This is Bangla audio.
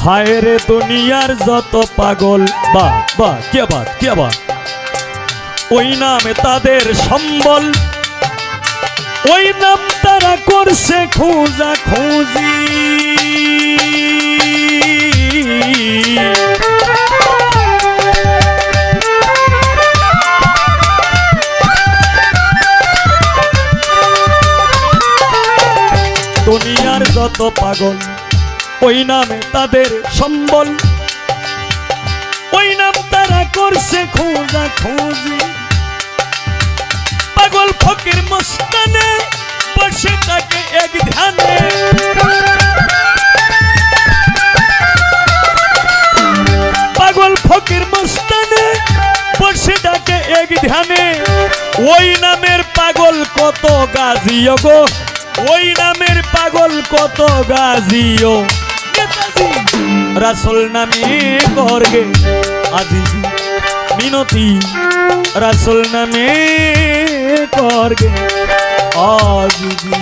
হায় রে দুনিয়ার যত পাগল, বা বা কে বাত কে বাত, ওই নামে তাদের সম্বল, ওই নাম তারা করছে খোঁজা খুঁজি। দুনিয়ার যত পাগল, ওই নামে তাদের সম্বল, ওই নাম তারা করছে খোঁজা খুঁজি। পাগল ফকির মস্তানে বসে থাকে এক ধ্যানে, পাগল ফকির মস্তানে বসে থাকে এক ধ্যানে। ওই নামের পাগল কত গাজিও গো, ওই নামের পাগল কত গাজিও। রাসূল নামে করগে আজিজি মিনতি, রাসূল নামে করগে আজিজি।